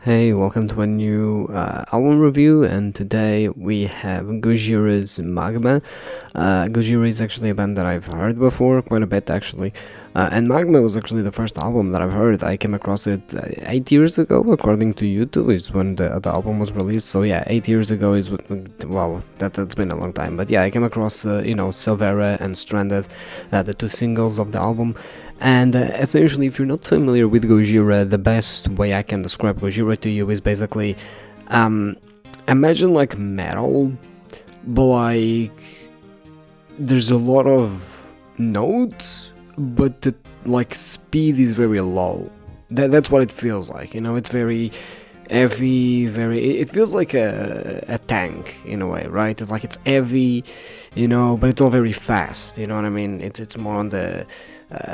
Hey, welcome to a new album review, and today we have Gojira's Magma. Gojira is actually a band that I've heard before, quite a bit actually, and Magma was actually the first album that I've heard. I came across it 8 years ago, according to YouTube, is when the album was released. So yeah, 8 years ago is wow, that's been a long time. But yeah, I came across Silvera and Stranded, the two singles of the album. And essentially, if you're not familiar with Gojira, the best way I can describe Gojira to you is basically um, imagine like metal, but like there's a lot of notes, but the like speed is very low. That's what it feels like. It's very heavy, it feels like a tank in a way, right? It's like it's heavy, but it's not very fast. You know what I mean? It's more on the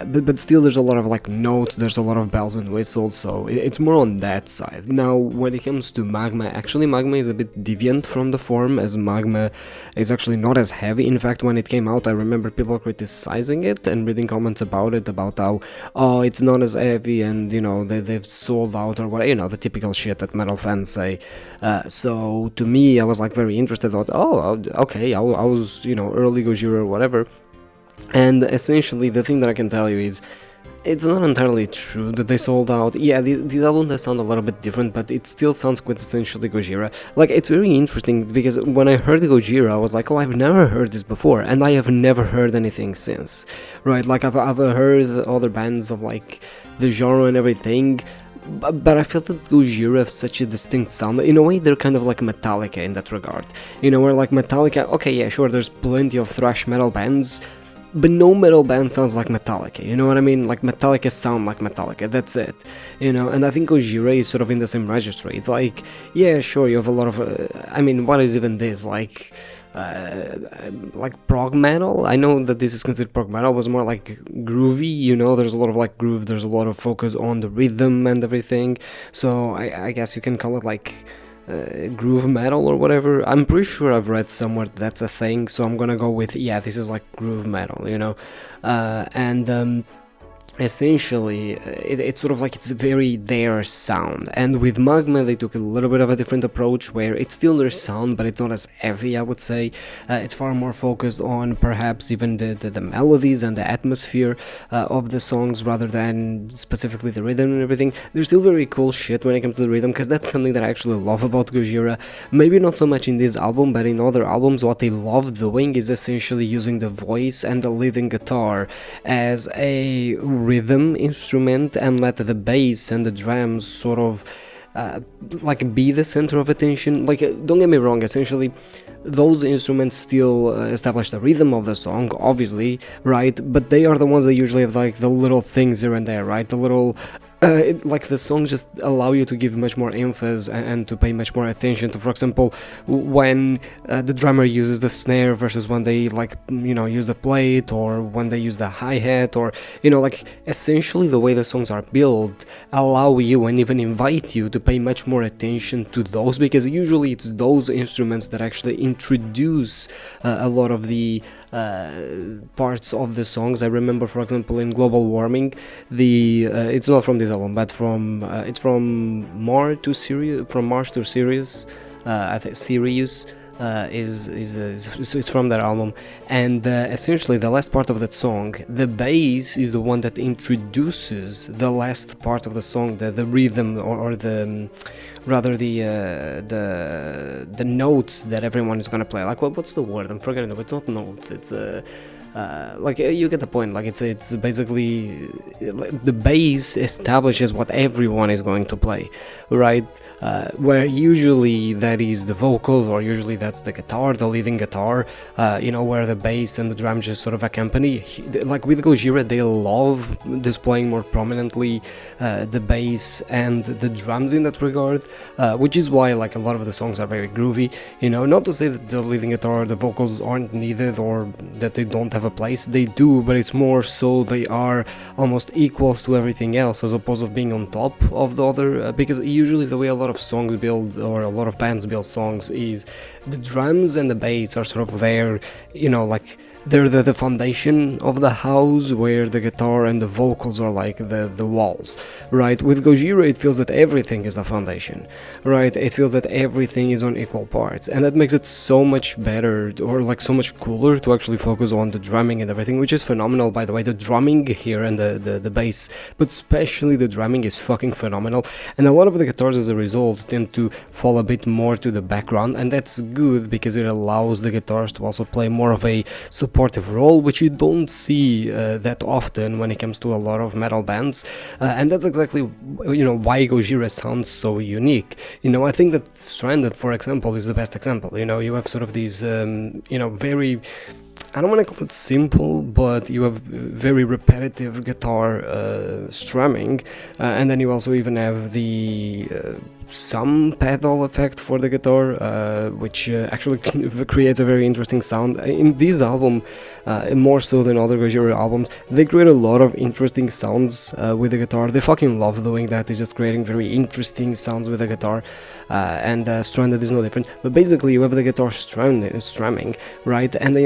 but still there's a lot of like notes, there's a lot of bells and whistles, so it's more on that side. Now when it comes to Magma, actually Magma is a bit deviant from the form, as Magma is actually not as heavy. In fact, when it came out, I remember people criticizing it and reading comments about it, about how, oh, it's not as heavy, and they've sold out or what, the typical shit that metal fans say. So to me, I was like very interested, thought, oh, okay, I was early Gojira or whatever. And essentially, the thing that I can tell you is, it's not entirely true that they sold out. Yeah, these albums they sound a little bit different, but it still sounds quintessentially Gojira. Like, it's very interesting because when I heard Gojira, I was like, oh, I've never heard this before, and I have never heard anything since, right? Like, I've heard other bands of like the genre and everything, but I felt that Gojira have such a distinct sound. In a way, they're kind of like Metallica in that regard. Where like Metallica, okay, yeah, sure, there's plenty of thrash metal bands, but no metal band sounds like Metallica, you know what I mean? Like, Metallica sound like Metallica, that's it, and I think Gojira is sort of in the same registry. It's like, yeah, sure, you have a lot of, what is even this, like prog metal? I know that this is considered prog metal, was more like groovy, there's a lot of like groove, there's a lot of focus on the rhythm and everything, so I guess you can call it like groove metal or whatever. I'm pretty sure I've read somewhere that's a thing, so I'm gonna go with, yeah, this is like groove metal, and essentially it's sort of like it's very their sound. And with Magma they took a little bit of a different approach, where it's still their sound, but it's not as heavy, I would say. It's far more focused on perhaps even the melodies and the atmosphere of the songs, rather than specifically the rhythm and everything. There's still very cool shit when it comes to the rhythm, because that's something that I actually love about Gojira. Maybe not so much in this album, but in other albums what they love doing is essentially using the voice and the leading guitar as a rhythm instrument, and let the bass and the drums sort of like be the center of attention. Like, don't get me wrong, essentially those instruments still establish the rhythm of the song, obviously, right? But they are the ones that usually have like the little things here and there, right? The little like the songs just allow you to give much more emphasis and to pay much more attention to, for example, when the drummer uses the snare versus when they like use the plate, or when they use the hi-hat, or like essentially the way the songs are built allow you and even invite you to pay much more attention to those, because usually it's those instruments that actually introduce a lot of the parts of the songs. I remember, for example, in Global Warming, it's not from this album, but it's from Mars to Sirius. I think Sirius is from that album, and essentially the last part of that song, the bass is the one that introduces the last part of the song, the rhythm, or the rather the notes that everyone is gonna play. Like, what's the word? I'm forgetting. It's not notes. It's like, you get the point. Like, it's basically the bass establishes what everyone is going to play, right? Where usually that is the vocals, or usually that's the guitar, the leading guitar, where the bass and the drums just sort of accompany. Like with Gojira, they love displaying more prominently the bass and the drums in that regard, which is why like a lot of the songs are very groovy. Not to say that the leading guitar or the vocals aren't needed, or that they don't have a place. They do, but it's more so they are almost equals to everything else, as opposed to being on top of the other, because usually the way a lot of songs build, or a lot of bands build songs, is the drums and the bass are sort of there, like They're the foundation of the house, where the guitar and the vocals are like the walls, right? With Gojira, it feels that everything is the foundation, right? It feels that everything is on equal parts, and that makes it so much better, or like so much cooler, to actually focus on the drumming and everything, which is phenomenal, by the way. The drumming here and the bass, but especially the drumming, is fucking phenomenal, and a lot of the guitars as a result tend to fall a bit more to the background, and that's good because it allows the guitars to also play more of a supportive role, which you don't see that often when it comes to a lot of metal bands, and that's exactly why Gojira sounds so unique. I think that Stranded, for example, is the best example. You have sort of these very, I don't want to call it simple, but you have very repetitive guitar strumming, and then you also even have the some pedal effect for the guitar, which actually creates a very interesting sound. In this album, more so than other Gojira albums, they create a lot of interesting sounds with the guitar. They fucking love doing that. They're just creating very interesting sounds with the guitar, and Stranded is no different. But basically, you have the guitar strumming, right? And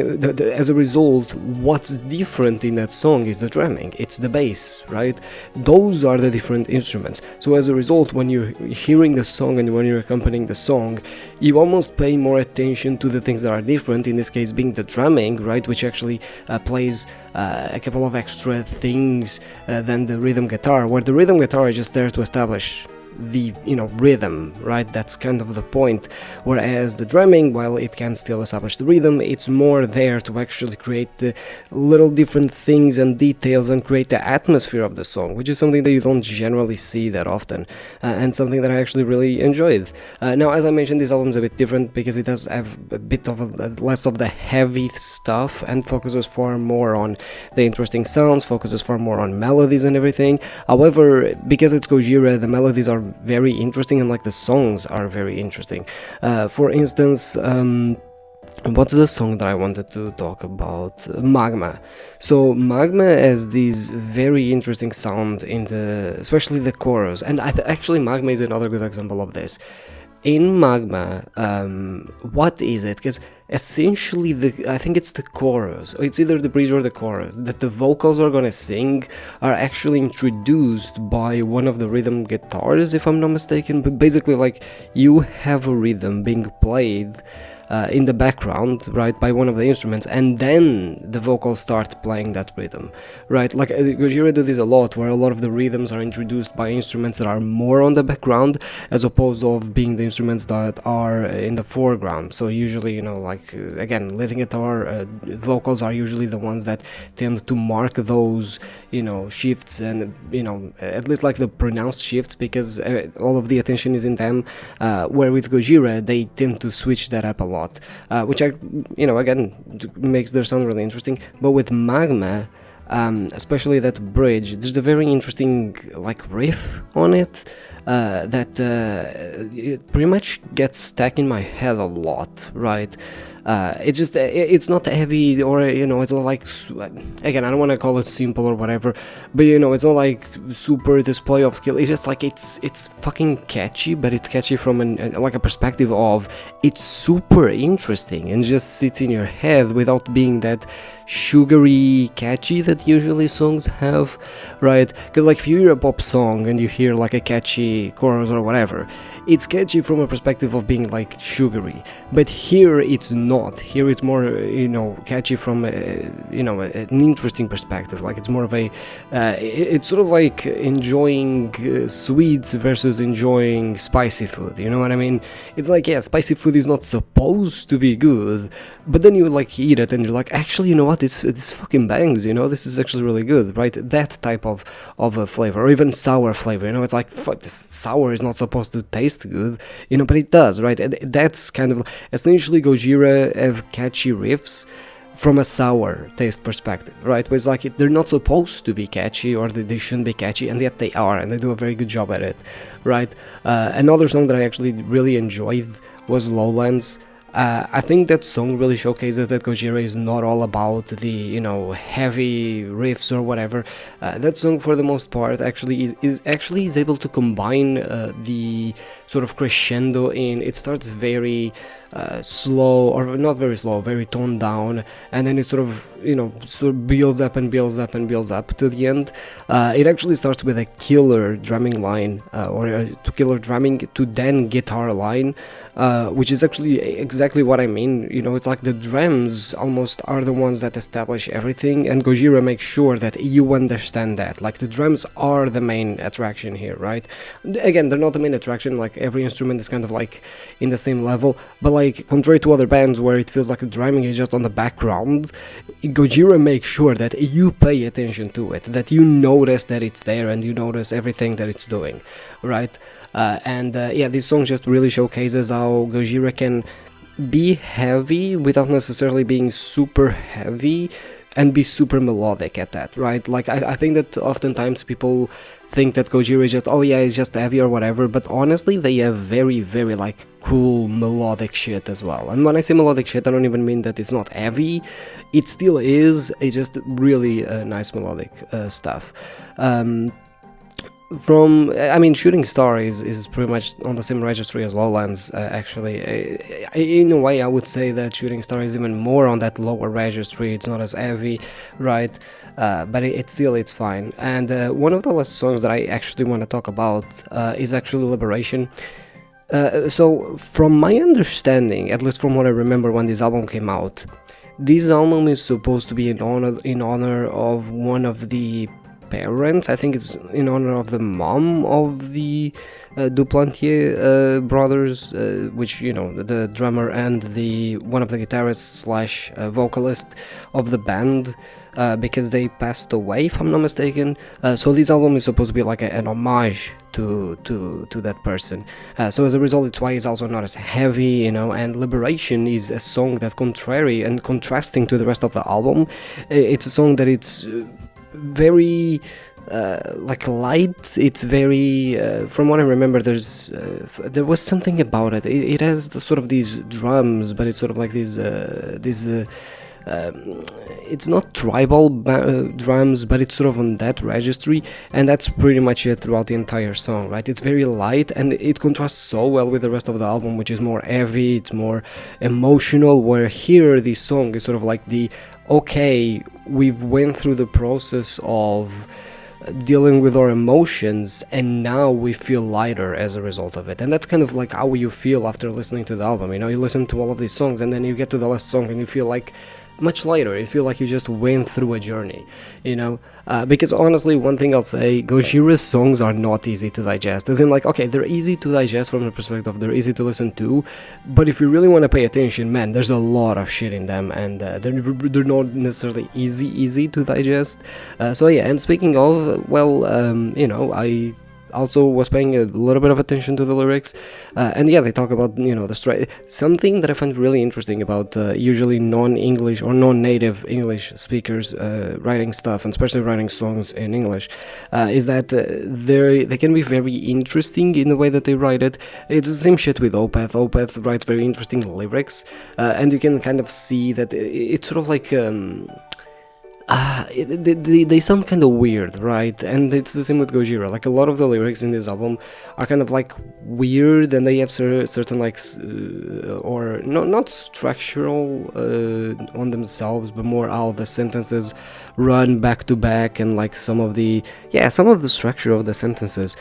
as a result, what's different in that song is the drumming. It's the bass, right? Those are the different instruments. So as a result, when you're hearing the song and when you're accompanying the song, you almost pay more attention to the things that are different, in this case being the drumming, right, which actually plays a couple of extra things than the rhythm guitar, where the rhythm guitar is just there to establish the rhythm, right? That's kind of the point. Whereas the drumming, while it can still establish the rhythm, it's more there to actually create the little different things and details and create the atmosphere of the song, which is something that you don't generally see that often, and something that I actually really enjoyed. Now, as I mentioned, this album's a bit different because it does have a bit of less of the heavy stuff and focuses far more on the interesting sounds, focuses far more on melodies and everything. However, because it's Gojira, the melodies are very interesting, and like the songs are very interesting. For instance, what's the song that I wanted to talk about? Magma. So Magma has these very interesting sound in especially the chorus, and actually Magma is another good example of this. In Magma, what is it? Because essentially, I think it's the chorus, or it's either the bridge or the chorus, that the vocals are gonna sing are actually introduced by one of the rhythm guitars, if I'm not mistaken. But basically, like, you have a rhythm being played in the background, right, by one of the instruments, and then the vocals start playing that rhythm, right? Like Gojira do this a lot, where a lot of the rhythms are introduced by instruments that are more on the background, as opposed of being the instruments that are in the foreground. So usually, again, lead guitar, vocals are usually the ones that tend to mark those, shifts, and at least like the pronounced shifts, because all of the attention is in them. Where with Gojira, they tend to switch that up a lot. Which again makes their sound really interesting. But with Magma, especially that bridge, there's a very interesting riff on it that it pretty much gets stuck in my head a lot, right? It's not heavy, or it's not like, again, I don't want to call it simple or whatever, but it's not like super display of skill. It's just like it's fucking catchy, but it's catchy from a perspective of it's super interesting and just sits in your head without being that sugary catchy that usually songs have, right? Because if you hear a pop song and you hear a catchy chorus or whatever, it's catchy from a perspective of being sugary, but here it's not. Here it's more catchy from an interesting perspective. It's more of a it's sort of like enjoying sweets versus enjoying spicy food, you know what I mean? It's spicy food is not supposed to be good, but then you eat it and you're actually, you know what, this fucking bangs, this is actually really good, right? That type of a flavor, or even sour flavor, it's fuck, this sour is not supposed to taste good, but it does, right? And that's kind of essentially Gojira have catchy riffs from a sour taste perspective, right? Where it's they're not supposed to be catchy, or they shouldn't be catchy, and yet they are, and they do a very good job at it, right? Another song that I actually really enjoyed was Lowlands. I think that song really showcases that Gojira is not all about the, you know, heavy riffs or whatever. That song, for the most part, actually is able to combine the sort of crescendo in. It starts very slow, or not very slow, very toned down, and then it sort of, you know, sort of builds up and builds up and builds up to the end. It actually starts with a killer drumming line, or a killer drumming to then guitar line, which is actually exactly what I mean. You know, it's like the drums almost are the ones that establish everything, and Gojira makes sure that you understand that. Like, the drums are the main attraction here, right? Again, they're not the main attraction, like every instrument is kind of like in the same level, but like contrary to other bands where it feels like the drumming is just on the background, Gojira makes sure that you pay attention to it, that you notice that it's there and you notice everything that it's doing, right? Yeah, this song just really showcases how Gojira can be heavy without necessarily being super heavy, and be super melodic at that, right? Like, I think that oftentimes people think that Gojira is just, oh yeah, it's just heavy or whatever, but honestly, they have very, very, like, cool melodic shit as well. And when I say melodic shit, I don't even mean that it's not heavy. It still is. It's just really nice melodic stuff. I mean, Shooting Star is pretty much on the same registry as Lowlands, actually. In a way, I would say that Shooting Star is even more on that lower registry. It's not as heavy, right? But it's fine. And one of the last songs that I actually want to talk about is actually Liberation. So, from my understanding, at least from what I remember when this album came out, this album is supposed to be in honor of one of the parents. I think it's in honor of the mom of the Duplantier brothers, which, you know, the drummer and the one of the guitarists slash vocalist of the band, because they passed away, if I'm not mistaken. So this album is supposed to be like an homage to that person. So as a result, it's why it's also not as heavy, you know. And Liberation is a song that, contrary and contrasting to the rest of the album, it's a song that it's very like light. It's very from what I remember, there was something about it. It has the sort of these drums, but it's sort of like these it's not tribal drums, but it's sort of on that registry, and that's pretty much it throughout the entire song, right? It's very light, and it contrasts so well with the rest of the album, which is more heavy, it's more emotional, where here this song is sort of like the, okay, we've went through the process of dealing with our emotions, and now we feel lighter as a result of it. And that's kind of like how you feel after listening to the album. You know, you listen to all of these songs, and then you get to the last song and you feel like much lighter. You feel like you just went through a journey, you know. Because honestly, one thing I'll say, Gojira's songs are not easy to digest. As in, like, okay, they're easy to digest from the perspective they're easy to listen to, but if you really want to pay attention, man, there's a lot of shit in them, and they're not necessarily easy to digest. So yeah, and speaking of, well, you know, I also was paying a little bit of attention to the lyrics, and yeah, they talk about, you know, something that I find really interesting about usually non-English or non-native English speakers writing stuff, and especially writing songs in English, is that they can be very interesting in the way that they write it. It's the same shit with Opeth writes very interesting lyrics, and you can kind of see that it's sort of like they sound kind of weird, right? And it's the same with Gojira. Like, a lot of the lyrics in this album are kind of like weird, and they have certain like or not structural on themselves, but more how the sentences run back to back, and like some of the structure of the sentences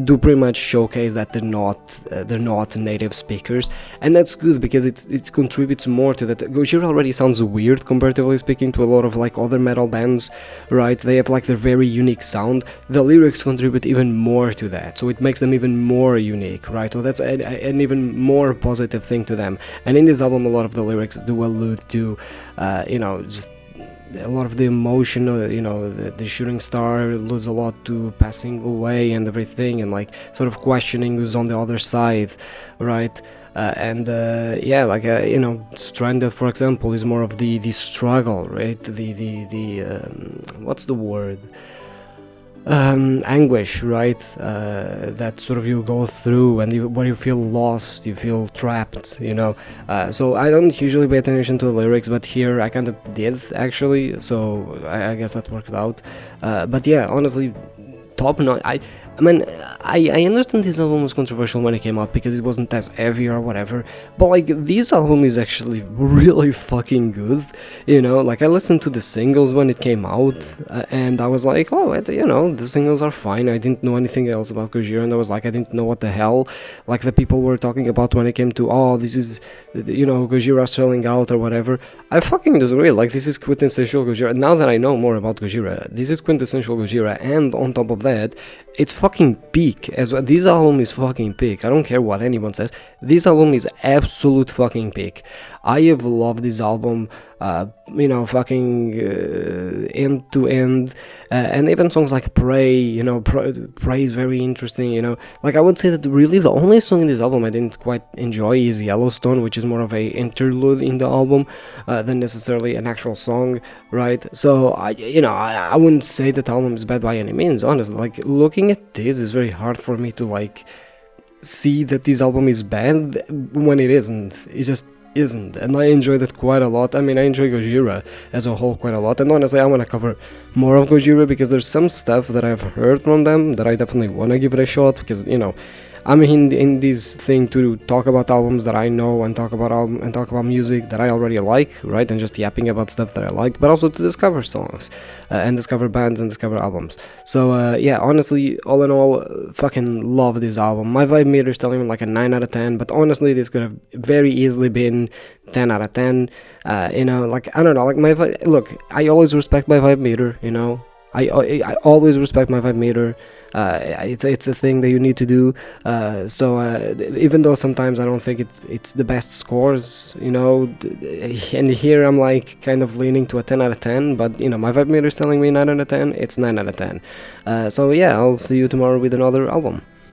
do pretty much showcase that they're not native speakers, and that's good because it contributes more to that. Gojira already sounds weird comparatively speaking to a lot of like other metal bands, right? They have like their very unique sound. The lyrics contribute even more to that, so it makes them even more unique, right? So that's an even more positive thing to them. And in this album, a lot of the lyrics do allude to you know, just a lot of the emotion, you know, the shooting star alludes a lot to passing away and everything, and like sort of questioning who's on the other side, right? Yeah, like you know, Stranded, for example, is more of the struggle, right? The what's the word? anguish, right? That sort of you go through, and where you feel lost, you feel trapped, you know. So I don't usually pay attention to the lyrics, but here I kind of did actually. So I guess that worked out. But yeah, honestly, top notch. I mean, I understand this album was controversial when it came out because it wasn't as heavy or whatever, but like this album is actually really fucking good, you know. Like I listened to the singles when it came out, and I was like, oh, you know, the singles are fine. I didn't know anything else about Gojira, and I was like, I didn't know what the hell, like the people were talking about when it came to, oh, this is, you know, Gojira selling out or whatever. I fucking disagree. Like this is quintessential Gojira. Now that I know more about Gojira, this is quintessential Gojira, and on top of that, it's fucking peak as well. This album is fucking peak. I don't care what anyone says. This album is absolute fucking peak. I have loved this album, you know, fucking end to end, and even songs like Pray, you know, Pray is very interesting, you know. Like I would say that really the only song in this album I didn't quite enjoy is Yellowstone, which is more of a interlude in the album than necessarily an actual song, right? So I wouldn't say that the album is bad by any means, honestly. Like looking at this is very hard for me to like see that this album is bad when it isn't. It just isn't, and I enjoyed it quite a lot. I mean, I enjoy Gojira as a whole quite a lot, and honestly I want to cover more of Gojira because there's some stuff that I've heard from them that I definitely want to give it a shot, because you know, I'm in this thing to talk about albums that I know and talk about music that I already like, right? And just yapping about stuff that I like, but also to discover songs and discover bands and discover albums. So yeah, honestly, all in all, fucking love this album. My vibe meter is telling me like a 9 out of 10, but honestly, this could have very easily been 10 out of 10. You know, like I don't know, like my vibe. Look, I always respect my vibe meter. You know, I always respect my vibe meter. It's a thing that you need to do. So even though sometimes I don't think it's the best scores, you know, and here I'm like kind of leaning to a 10 out of 10, but you know, my vibe meter is telling me 9 out of 10. It's 9 out of 10. So yeah, I'll see you tomorrow with another album.